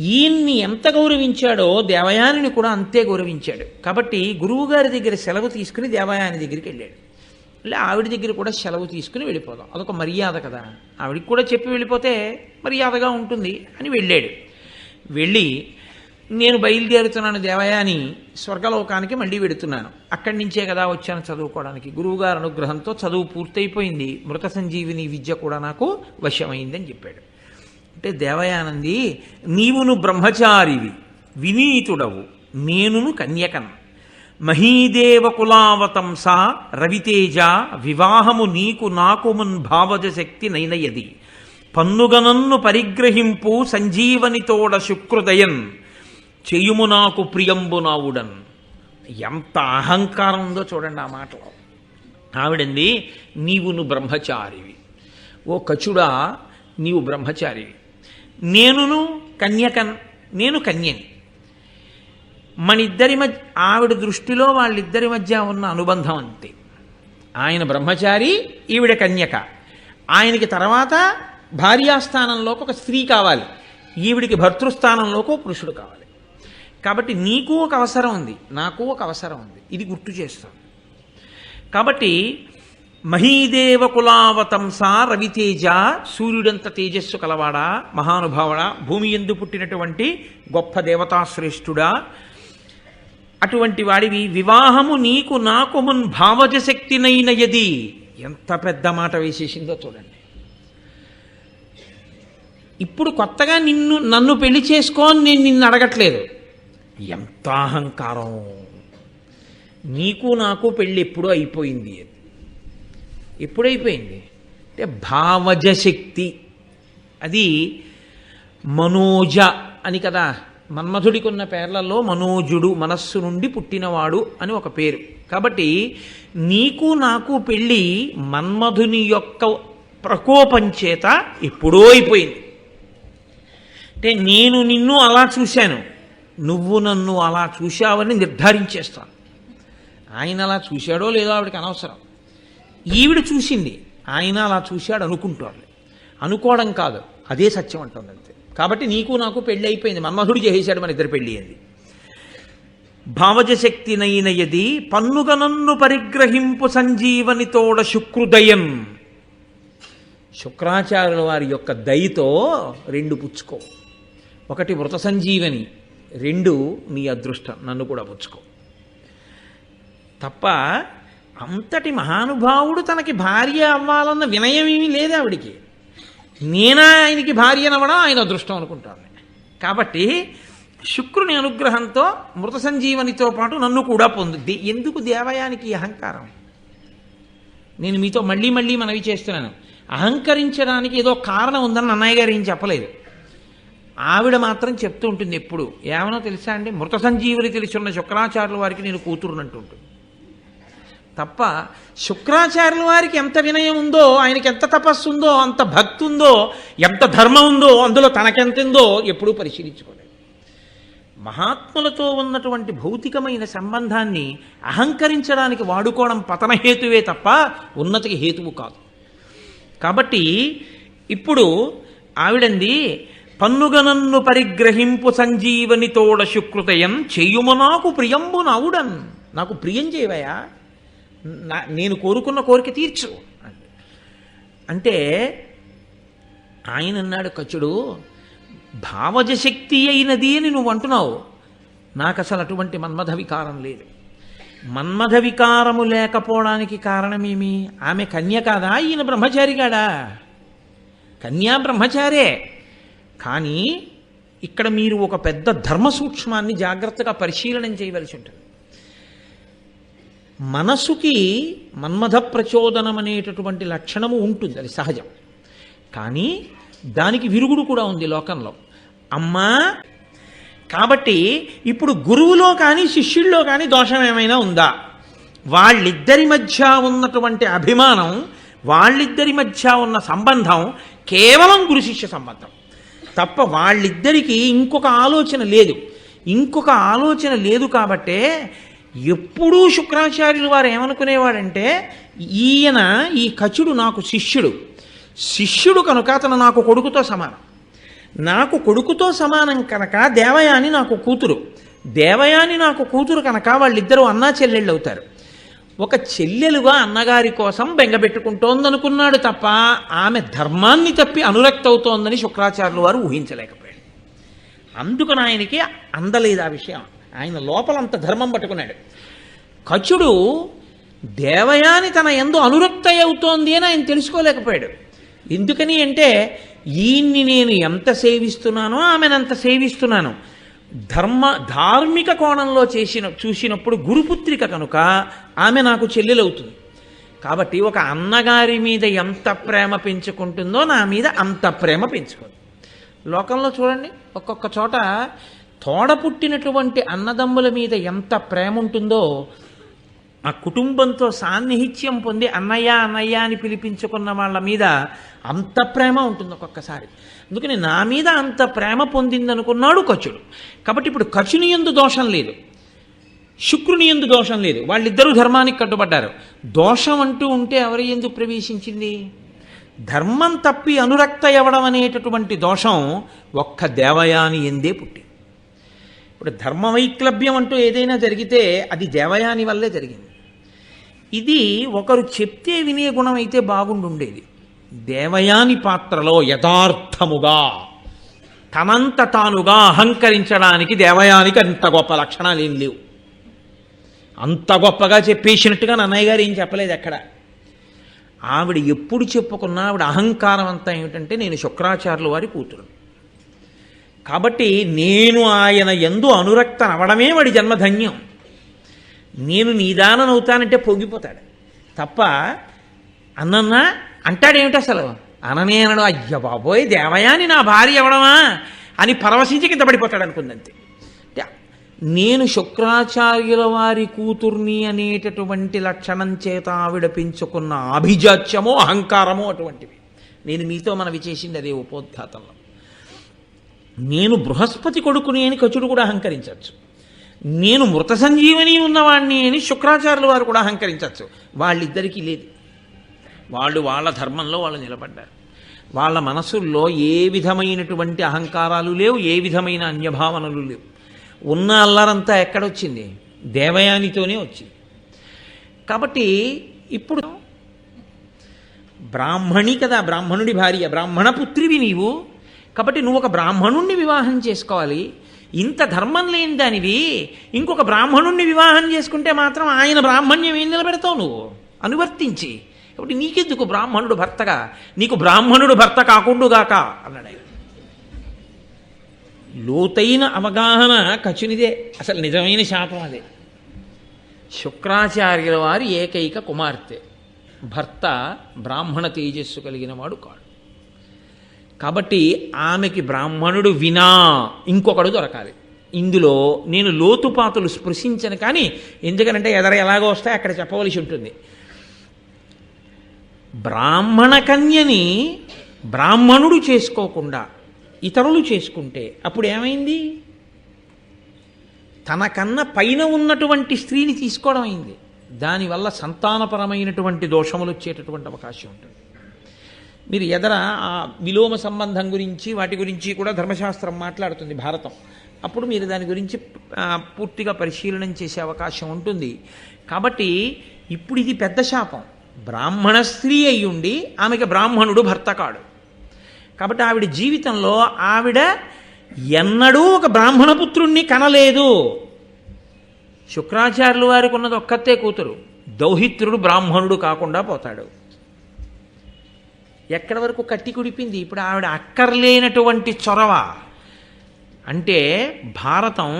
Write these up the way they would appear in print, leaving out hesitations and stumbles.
ఈయన్ని ఎంత గౌరవించాడో దేవయానిని కూడా అంతే గౌరవించాడు. కాబట్టి గురువుగారి దగ్గర సెలవు తీసుకుని దేవయాని దగ్గరికి వెళ్ళాడు. ఇలా ఆవిడ దగ్గర కూడా సెలవు తీసుకుని వెళ్ళిపోదాం, అదొక మర్యాద కదా, ఆవిడికి కూడా చెప్పి వెళ్ళిపోతే మర్యాదగా ఉంటుంది అని వెళ్ళాడు. వెళ్ళి నేను బయలుదేరుతున్నాను దేవయాని, స్వర్గలోకానికి మళ్ళీ వెడుతున్నాను, అక్కడి నుంచే కదా వచ్చాను చదువుకోవడానికి, గురువుగారి అనుగ్రహంతో చదువు పూర్తయిపోయింది, మృత సంజీవిని విద్య కూడా నాకు వశమైందని చెప్పాడు. అంటే దేవయానంది, నీవును బ్రహ్మచారివి, వినీతుడవు, నేనును కన్యకన్, మహీదేవ కులావతంస రవితేజ, వివాహము నీకు నాకుమున్ భావజ శక్తి నైనయది, పన్నుగనన్ను పరిగ్రహింపు సంజీవనితోడ శుక్రదయన్, చేయుము నాకు ప్రియంబు నావుడన్. ఎంత అహంకారం ఉందో చూడండి ఆ మాటలో. ఆవిడంది, నీవును బ్రహ్మచారివి, ఓ కచుడా నీవు బ్రహ్మచారివి, నేనును కన్యకన్, నేను కన్యని. మనిద్దరి మధ్య, ఆవిడ దృష్టిలో వాళ్ళిద్దరి మధ్య ఉన్న అనుబంధం అంతే. ఆయన బ్రహ్మచారి, ఈవిడ కన్యక. ఆయనకి తర్వాత భార్యాస్థానంలోకి ఒక స్త్రీ కావాలి, ఈవిడికి భర్తృస్థానంలోకి పురుషుడు కావాలి. కాబట్టి నీకు ఒక అవసరం ఉంది, నాకు ఒక అవసరం ఉంది, ఇది గుర్తు చేస్తాం. కాబట్టి మహీదేవ కులావతంస రవితేజ, సూర్యుడంత తేజస్సు కలవాడా, మహానుభావుడా, భూమి యందు పుట్టినటువంటి గొప్ప దేవతాశ్రేష్ఠుడా, అటువంటి వాడివి, వివాహము నీకు నాకు మున్ భావజ శక్తినైనయది. ఎంత పెద్ద మాట వేసేసిందో చూడండి. ఇప్పుడు కొత్తగా నన్ను పెళ్లి చేసుకోని నేను నిన్ను అడగట్లేదు. ఎంత అహంకారం! నీకు నాకు పెళ్ళి ఎప్పుడూ అయిపోయింది. ఎప్పుడైపోయింది అంటే భావజ శక్తి, అది మనోజ అని కదా, మన్మధుడికి ఉన్న పేర్లలో మనోజుడు, మనస్సు నుండి పుట్టినవాడు అని ఒక పేరు. కాబట్టి నీకు నాకు పెళ్ళి మన్మధుని యొక్క ప్రకోపం చేత ఎప్పుడో అయిపోయింది. అంటే నేను నిన్ను అలా చూశాను, నువ్వు నన్ను అలా చూశావని నిర్ధారించేస్తాను. ఆయన అలా చూశాడో లేదో ఆవిడకి అనవసరం, ఈవిడ చూసింది, ఆయన అలా చూశాడు అనుకుంటాడు. అనుకోవడం కాదు, అదే సత్యం అంటుంది అంతే. కాబట్టి నీకు నాకు పెళ్ళి అయిపోయింది, మన్మధుడు చేసేశాడు మన ఇద్దరు పెళ్ళి అయింది. భావజశక్తి నైనయది, పన్నుగనన్ను పరిగ్రహింపు సంజీవనితోడ శుక్రుదయం. శుక్రాచార్యుల వారి యొక్క దయతో రెండు పుచ్చుకో, ఒకటి మృత సంజీవని, రెండు నీ అదృష్టం, నన్ను కూడా పుచ్చుకో. తప్ప అంతటి మహానుభావుడు తనకి భార్య అవ్వాలన్న వినయం ఏమీ లేదు ఆవిడికి. నేనా ఆయనకి భార్యనవ్వడం ఆయన అదృష్టం అనుకుంటాను. కాబట్టి శుక్రుని అనుగ్రహంతో మృత సంజీవనితో పాటు నన్ను కూడా పొందుద్ది. ఎందుకు దేవయానికి అహంకారం? నేను మీతో మళ్ళీ మళ్ళీ మనవి చేస్తున్నాను, అహంకరించడానికి ఏదో కారణం ఉందని అన్నయ్య గారు ఏం చెప్పలేదు. ఆవిడ మాత్రం చెప్తూ ఉంటుంది ఎప్పుడు, ఏమనో తెలుసా అండి, మృత సంజీవుని తెలుసున్న శుక్రాచార్యుల వారికి నేను కూతురునంటూ ఉంటుంది. తప్ప శుక్రాచార్యుల వారికి ఎంత వినయం ఉందో, ఆయనకి ఎంత తపస్సు ఉందో, అంత భక్తి ఉందో, ఎంత ధర్మం ఉందో, అందులో తనకెంత ఉందో ఎప్పుడూ పరిశీలించుకోలేదు. మహాత్ములతో ఉన్నటువంటి భౌతికమైన సంబంధాన్ని అహంకరించడానికి వాడుకోవడం పతనహేతువే తప్ప ఉన్నతికి హేతువు కాదు. కాబట్టి ఇప్పుడు ఆవిడంది, పన్నుగనన్ను పరిగ్రహింపు సంజీవనితోడ శుక్రుతయం, చెయ్యుము నాకు ప్రియంబు నావుడన్. నాకు ప్రియం చేయవయా, నేను కోరుకున్న కోరిక తీర్చు అంటే. ఆయన అన్నాడు, కచుడు భావజశక్తి అయినది అని నువ్వు అంటున్నావు, నాకు అసలు అటువంటి మన్మథ వికారం లేదు. మన్మథ వికారము లేకపోవడానికి కారణమేమి? ఆమె కన్య కాదా, ఈయన బ్రహ్మచారి కాడా? కన్యా బ్రహ్మచారే. కానీ ఇక్కడ మీరు ఒక పెద్ద ధర్మ సూక్ష్మాన్ని జాగ్రత్తగా పరిశీలనం చేయవలసి ఉంటుంది. మనసుకి మన్మథ ప్రచోదనం అనేటటువంటి లక్షణము ఉంటుంది, అది సహజం. కానీ దానికి విరుగుడు కూడా ఉంది లోకంలో. అమ్మా, కాబట్టి ఇప్పుడు గురువులో కానీ శిష్యుల్లో కానీ దోషం ఏమైనా ఉందా? వాళ్ళిద్దరి మధ్య ఉన్నటువంటి అభిమానం, వాళ్ళిద్దరి మధ్య ఉన్న సంబంధం కేవలం గురు శిష్య సంబంధం తప్ప వాళ్ళిద్దరికీ ఇంకొక ఆలోచన లేదు. ఇంకొక ఆలోచన లేదు కాబట్టే ఎప్పుడూ శుక్రాచార్యులు వారు ఏమనుకునేవాడంటే, ఈ కచుడు నాకు శిష్యుడు, శిష్యుడు కనుక అతను నాకు కొడుకుతో సమానం. నాకు కొడుకుతో సమానం కనుక దేవయాని నాకు కూతురు, దేవయాని నాకు కూతురు కనుక వాళ్ళిద్దరూ అన్నా చెల్లెళ్ళు అవుతారు. ఒక చెల్లెలుగా అన్నగారి కోసం బెంగపెట్టుకుంటోందనుకున్నాడు తప్ప ఆమె ధర్మాన్ని తప్పి అనురక్త అవుతోందని శుక్రాచార్యులు వారు ఊహించలేకపోయాడు. అందుకని ఆయనకి అందలేదు ఆ విషయం. ఆయన లోపలంత ధర్మం పట్టుకున్నాడు. కచుడు దేవయాని తన యందు అనురక్త అవుతోంది అని ఆయన తెలుసుకోలేకపోయాడు. ఎందుకని అంటే ఈయన్ని నేను ఎంత సేవిస్తున్నానో ఆమెనంత సేవిస్తున్నాను. ధార్మిక కోణంలో చూసినప్పుడు గురుపుత్రిక కనుక ఆమె నాకు చెల్లెలవుతుంది. కాబట్టి ఒక అన్నగారి మీద ఎంత ప్రేమ పెంచుకుంటుందో నా మీద అంత ప్రేమ పెంచుకుంది. లోకంలో చూడండి, ఒక్కొక్క చోట తోడ పుట్టినటువంటి అన్నదమ్ముల మీద ఎంత ప్రేమ ఉంటుందో, ఆ కుటుంబంతో సాన్నిహిత్యం పొంది అన్నయ్య అన్నయ్య అని పిలిపించుకున్న వాళ్ళ మీద అంత ప్రేమ ఉంటుంది ఒక్కొక్కసారి. అందుకని నా మీద అంత ప్రేమ పొందిందనుకున్నాడు కచుడు. కాబట్టి ఇప్పుడు కచుని యందు దోషం లేదు, శుక్రుని యందు దోషం లేదు, వాళ్ళిద్దరూ ధర్మానికి కట్టుబడ్డారు. దోషం అంటూ ఉంటే ఎవరి యందు ప్రవేశించింది? ధర్మం తప్పి అనురక్త అవ్వడం అనేటటువంటి దోషం ఒక్క దేవయాని ఎందే పుట్టింది. ఇప్పుడు ధర్మవైక్లభ్యం అంటూ ఏదైనా జరిగితే అది దేవయాని వల్లే జరిగింది. ఇది ఒకరు చెప్తే వినే గుణం అయితే బాగుండుండేది. దేవయాని పాత్రలో యథార్థముగా తనంత తానుగా అహంకరించడానికి దేవయానికి అంత గొప్ప లక్షణాలు ఏం లేవు. అంత గొప్పగా చెప్పేసినట్టుగా నన్నయ్య గారు ఏం చెప్పలేదు ఎక్కడ. ఆవిడ ఎప్పుడు చెప్పుకున్నా ఆవిడ అహంకారం అంతా ఏమిటంటే నేను శుక్రాచార్యుల వారి కూతురు కాబట్టి నేను ఆయన యందు అనురక్తనవడమే వాడి జన్మధన్యం. నేను నీదానవుతానంటే పొంగిపోతాడు తప్ప అన్నన్నా అంటాడేమిటి అసలు అననే అనడు. అయ్య బాబోయ్ దేవయాని నా భార్య అవ్వడమా అని పరవశించి కింద పడిపోతాడు అనుకుందంతే. నేను శుక్రాచార్యుల వారి కూతుర్ని అనేటటువంటి లక్షణం చేత ఆవిడ పెంచుకున్న అభిజాత్యమో అహంకారమో అటువంటివి. నేను మీతో మనవి చేసింది అదే ఉపోద్ఘాతంలో. నేను బృహస్పతి కొడుకుని అని కచుడు కూడా అహంకరించవచ్చు, నేను మృత సంజీవని ఉన్నవాణ్ణి అని శుక్రాచార్యుల వారు కూడా అహంకరించవచ్చు. వాళ్ళిద్దరికీ లేదు. వాళ్ళు వాళ్ళ ధర్మంలో వాళ్ళు నిలబడ్డారు. వాళ్ళ మనసుల్లో ఏ విధమైనటువంటి అహంకారాలు లేవు, ఏ విధమైన అన్యభావనలు లేవు. ఉన్న అల్లరంతా ఎక్కడొచ్చింది? దేవయానితోనే వచ్చింది. కాబట్టి ఇప్పుడు బ్రాహ్మణి కదా, బ్రాహ్మణుడి భార్య, బ్రాహ్మణ పుత్రివి నీవు. కాబట్టి నువ్వు ఒక బ్రాహ్మణుణ్ణి వివాహం చేసుకోవాలి. ఇంత ధర్మం లేని దానివి ఇంకొక బ్రాహ్మణుణ్ణి వివాహం చేసుకుంటే మాత్రం ఆయన బ్రాహ్మణ్యం ఏం నిలబెడతావు నువ్వు అనువర్తించి. కాబట్టి నీకెందుకు బ్రాహ్మణుడు భర్తగా, నీకు బ్రాహ్మణుడు భర్త కాకుండుగాక అన్నాడు ఆయన. లోతైన అవగాహన కచునిదే, అసలు నిజమైన శాపం అదే. శుక్రాచార్యుల వారి ఏకైక కుమార్తె, భర్త బ్రాహ్మణ తేజస్సు కలిగిన వాడు కాడు. కాబట్టి ఆమెకి బ్రాహ్మణుడు వినా ఇంకొకడు దొరకాలి. ఇందులో నేను లోతుపాతులు స్పృశించను, కానీ ఎందుకనంటే ఎలాగో వస్తాయి అక్కడ చెప్పవలసి ఉంటుంది. బ్రాహ్మణ కన్యని బ్రాహ్మణుడు చేసుకోకుండా ఇతరులు చేసుకుంటే అప్పుడు ఏమైంది? తనకన్నా పైన ఉన్నటువంటి స్త్రీని తీసుకోవడం అయింది. దానివల్ల సంతానపరమైనటువంటి దోషములు వచ్చేటటువంటి అవకాశం ఉంటుంది. మీరు ఆ విలోమ సంబంధం గురించి వాటి గురించి కూడా ధర్మశాస్త్రం మాట్లాడుతుంది భారతం. అప్పుడు మీరు దాని గురించి పూర్తిగా పరిశీలన చేసే అవకాశం ఉంటుంది. కాబట్టి ఇప్పుడు ఇది పెద్ద శాపం. బ్రాహ్మణ స్త్రీ అయ్యుండి ఆమెకి బ్రాహ్మణుడు భర్త కాడు. కాబట్టి ఆవిడ జీవితంలో ఆవిడ ఎన్నడూ ఒక బ్రాహ్మణ పుత్రుణ్ణి కనలేదు. శుక్రాచార్యుల వారికి ఉన్నది ఒక్కతే కూతురు. దౌహిత్రుడు బ్రాహ్మణుడు కాకుండా పోతాడు. ఎక్కడి వరకు కట్టి కుడిపింది. ఇప్పుడు ఆవిడ అక్కర్లేనటువంటి చొరవ. అంటే భారతం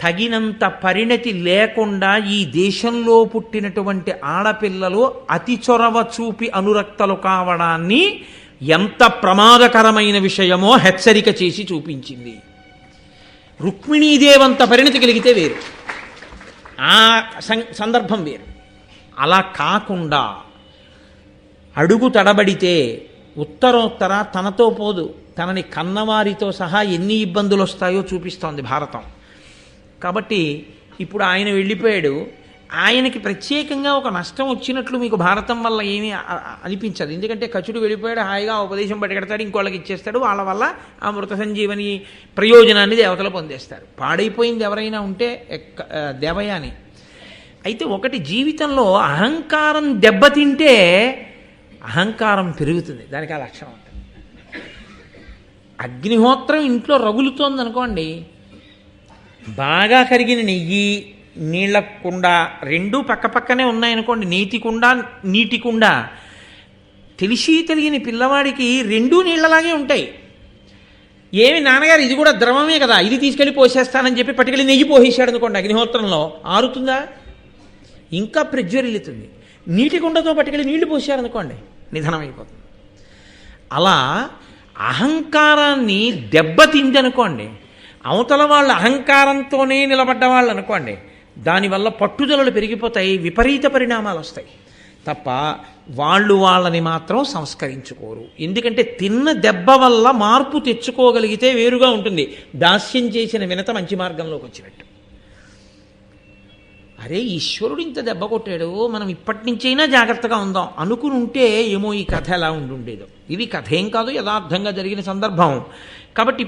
తగినంత పరిణతి లేకుండా ఈ దేశంలో పుట్టినటువంటి ఆడపిల్లలు అతి చొరవ చూపి అనురక్తలు కావడాన్ని ఎంత ప్రమాదకరమైన విషయమో హెచ్చరిక చేసి చూపించింది. రుక్మిణీదేవంత పరిణతి కలిగితే వేరు, ఆ సందర్భం వేరు. అలా కాకుండా అడుగు తడబడితే ఉత్తరోత్తర తనతో పోదు, తనని కన్నవారితో సహా ఎన్ని ఇబ్బందులు వస్తాయో చూపిస్తోంది భారతం. కాబట్టి ఇప్పుడు ఆయన వెళ్ళిపోయాడు. ఆయనకి ప్రత్యేకంగా ఒక నష్టం వచ్చినట్లు మీకు భారతం వల్ల ఏమీ అనిపించదు. ఎందుకంటే కచుడు వెళ్ళిపోయాడు, హాయిగా ఉపదేశం పట్టుకెడతాడు, ఇంకోళ్ళకి ఇచ్చేస్తాడు, వాళ్ళ వల్ల ఆ మృత సంజీవని ప్రయోజనాన్ని దేవతలు పొందేస్తారు. పాడైపోయింది ఎవరైనా ఉంటే దేవయాని. అయితే ఒకటి, జీవితంలో అహంకారం దెబ్బతింటే అహంకారం పెరుగుతుంది, దానికి ఆ లక్షణం ఉంటుంది. అగ్నిహోత్రం ఇంట్లో రగులుతోంది అనుకోండి, బాగా కరిగిన నెయ్యి, నీళ్ళ కుండ రెండూ పక్కపక్కనే ఉన్నాయనుకోండి, నీటి కుండ, తెలిసి తెలియని పిల్లవాడికి రెండూ నీళ్ళలాగే ఉంటాయి. ఏమి నాన్నగారు ఇది కూడా ద్రవమే కదా, ఇది తీసుకెళ్ళి పోసేస్తానని చెప్పి పట్టుకెళ్ళి నెయ్యి పోసేసాడు అనుకోండి, అగ్నిహోత్రంలో ఆరుతుందా? ఇంకా ప్రజ్వరిల్లుతుంది. నీటి కుండతో పట్టుకెళ్ళి నీళ్లు పోసారనుకోండి, నిధనమైపోతుంది. అలా అహంకారాన్ని దెబ్బతిందనుకోండి, అవతల వాళ్ళ అహంకారంతోనే నిలబడ్డ వాళ్ళు అనుకోండి, దానివల్ల పట్టుదలలు పెరిగిపోతాయి, విపరీత పరిణామాలు వస్తాయి తప్ప వాళ్ళని మాత్రం సంస్కరించుకోరు. ఎందుకంటే తిన్న దెబ్బ వల్ల మార్పు తెచ్చుకోగలిగితే వేరుగా ఉంటుంది. దాస్యం చేసిన వినత మంచి మార్గంలోకి వచ్చినట్టు. అరే, ఈశ్వరుడు ఇంత దెబ్బ కొట్టాడు, మనం ఇప్పటి నుంచైనా జాగ్రత్తగా ఉందాం అనుకుని ఉంటే ఏమో ఈ కథ ఎలా ఉండుండేదో. ఇది కథ ఏం కాదు, యథార్థంగా జరిగిన సందర్భం కాబట్టి